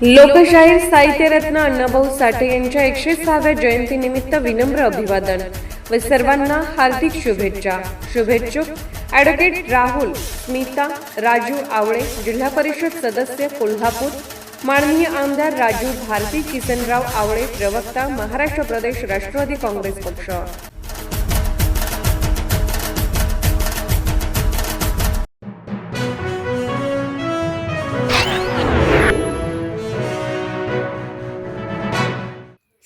लोकशाहीर साहित्यरत्न अण्णाभाऊ साठे यांच्या 106व्या जयंतीनिमित्त विनम्र अभिवादन व सर्वांना हार्दिक शुभेच्छा. शुभेच्छुक ॲडव्होकेट राहुल स्मिता राजू आवळे, जिल्हा परिषद सदस्य कोल्हापूर, माननीय आमदार राजू भारती, किसनराव आवळे, प्रवक्ता महाराष्ट्र प्रदेश राष्ट्रवादी काँग्रेस पक्ष.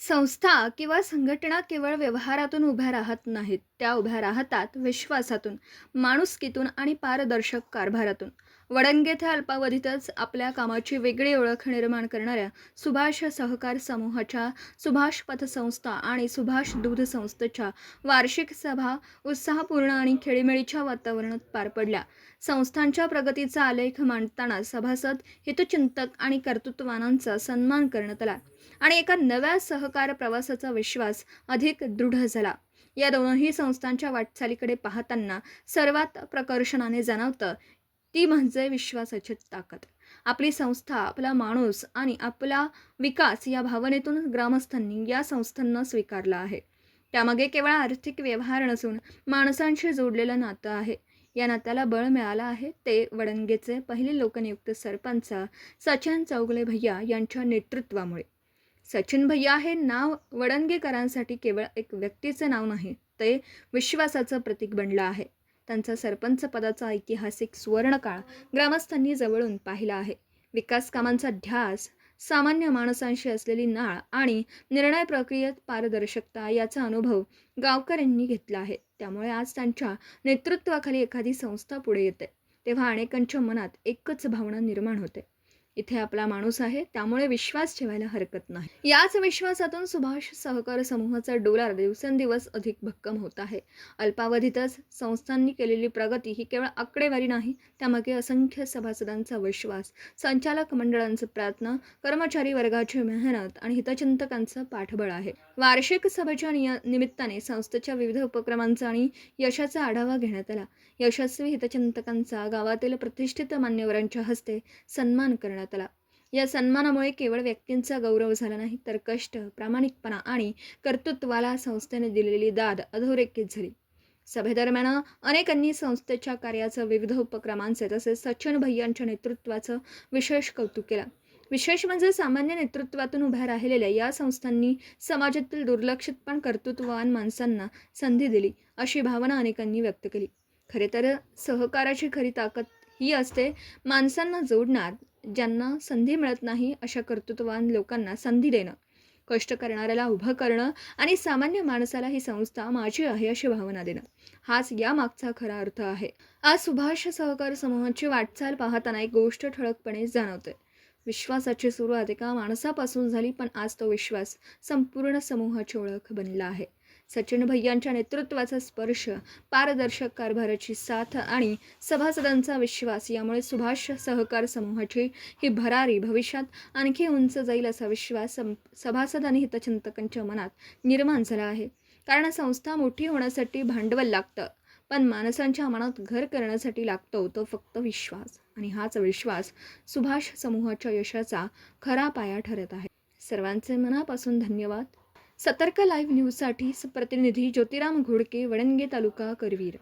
संस्था किंवा संघटना केवळ व्यवहारातून उभ्या राहत नाहीत, त्या उभ्या राहतात विश्वासातून, माणुसकीतून आणि पारदर्शक कारभारातून. वडंगे येथे अल्पावधीतच आपल्या कामाची वेगळी ओळख निर्माण करणाऱ्या सुभाष सहकार समूहाच्या, सुभाष पतसंस्था आणि सुभाष दूध संस्थेच्या वार्षिक सभा उत्साहपूर्ण आणि खेळीमेळीच्या वातावरणात पार पडल्या. संस्थांच्या प्रगतीचा आलेख मांडताना सभासद, हितचिंतक आणि कर्तृत्ववानांचा सन्मान करण्यात आला आणि एका नव्या सहकार प्रवासाचा विश्वास अधिक दृढ झाला. या दोनही संस्थांच्या वाटचालीकडे पाहताना सर्वात प्रकर्षाने जाणवतं ती म्हणजे विश्वासाची ताकद. आपली संस्था, आपला माणूस आणि आपला विकास या भावनेतून ग्रामस्थांनी या संस्थांना स्वीकारला आहे. त्यामागे केवळ आर्थिक व्यवहार नसून माणसांशी जोडलेलं नातं आहे. या नात्याला बळ मिळालं आहे ते वडंगेचे पहिले लोकनियुक्त सरपंच सचिन चौगले भैया यांच्या नेतृत्वामुळे. सचिन भैया हे नाव वडंगेकरांसाठी केवळ एक व्यक्तीचे नाव नाही, ते विश्वासाचं प्रतीक बनलं आहे. त्यांचा सरपंच पदाचा ऐतिहासिक सुवर्णकाळ ग्रामस्थांनी जवळून पाहिला आहे. विकास कामांचा ध्यास, सामान्य माणसांशी असलेली नाळ आणि निर्णय प्रक्रियेत पारदर्शकता याचा अनुभव गावकऱ्यांनी घेतला आहे. त्यामुळे आज त्यांच्या नेतृत्वाखाली एखादी संस्था पुढे येते तेव्हा अनेकांच्या मनात एकच भावना निर्माण होते, इथे आपला माणूस आहे, त्यामुळे विश्वास ठेवायला हरकत नाही. याच विश्वासातून सुभाष सहकार समूहाचा डोलार दिवसेंदिवस अधिक भक्कम होत आहे. अल्पावधीतच संस्थांनी केलेली प्रगती ही केवळ आकडेवारी नाही, त्यामागे असंख्य सभासदांचा विश्वास, संचालक मंडळांचे प्रयत्न, कर्मचारी वर्गाची मेहनत आणि हितचिंतकांचं पाठबळ आहे. वार्षिक सभेच्या निमित्ताने संस्थेच्या विविध उपक्रमांचा आणि यशाचा आढावा घेण्यात आला. यशस्वी हितचिंतकांचा गावातील प्रतिष्ठित मान्यवरांच्या हस्ते सन्मान करण्यात आला. या सन्मानामुळे केवळ व्यक्तींचा गौरव झाला नाही, तर कष्ट, प्रामाणिकपणा आणि कर्तृत्वाला संस्थेने दिलेली दाद अधोरेखित झाली. सभेदरम्यान अनेकांनी संस्थेच्या कार्याचं, विविध उपक्रमांचे तसेच सचिन भैयांच्या नेतृत्वाचं विशेष कौतुक केलं. विशेष म्हणजे सामान्य नेतृत्वातून उभ्या राहिलेल्या या संस्थांनी समाजातील दुर्लक्षित पण कर्तृत्ववान माणसांना संधी दिली, अशी भावना अनेकांनी व्यक्त केली. खरे तर सहकाराची खरी ताकद ही असते माणसांना जोडणार, ज्यांना संधी मिळत नाही अशा कर्तृत्ववान लोकांना संधी देणं, कष्ट करणाऱ्याला उभं करणं आणि सामान्य माणसाला ही संस्था माझी आहे अशी भावना देणं, हाच या मागचा खरा अर्थ आहे. आज सुभाष सहकार समूहाची वाटचाल पाहताना एक गोष्ट ठळकपणे जाणवते. विश्वासाची सुरुवात एका माणसापासून झाली, पण आज तो विश्वास संपूर्ण समूहाची ओळख बनला आहे. सचिन भैयांच्या नेतृत्वाचा स्पर्श, पारदर्शक कारभाराची साथ आणि सभासदांचा विश्वास यामुळे सुभाष सहकार समूहाची ही भरारी भविष्यात आणखी उंच जाईल असा विश्वास सभासद आणि हितचिंतकांच्या मनात निर्माण झाला आहे. कारण संस्था मोठी होण्यासाठी भांडवल लागतं, पण माणसांच्या मनात घर करण्यासाठी लागतो तो फक्त विश्वास, आणि हाच विश्वास सुभाष समूहाच्या यशाचा खरा पाया ठरत आहे. सर्वांचे मनापासून धन्यवाद. सतर्क लाईव्ह न्यूजसाठी प्रतिनिधी ज्योतिराम घोडके, वडंगे, तालुका करवीर.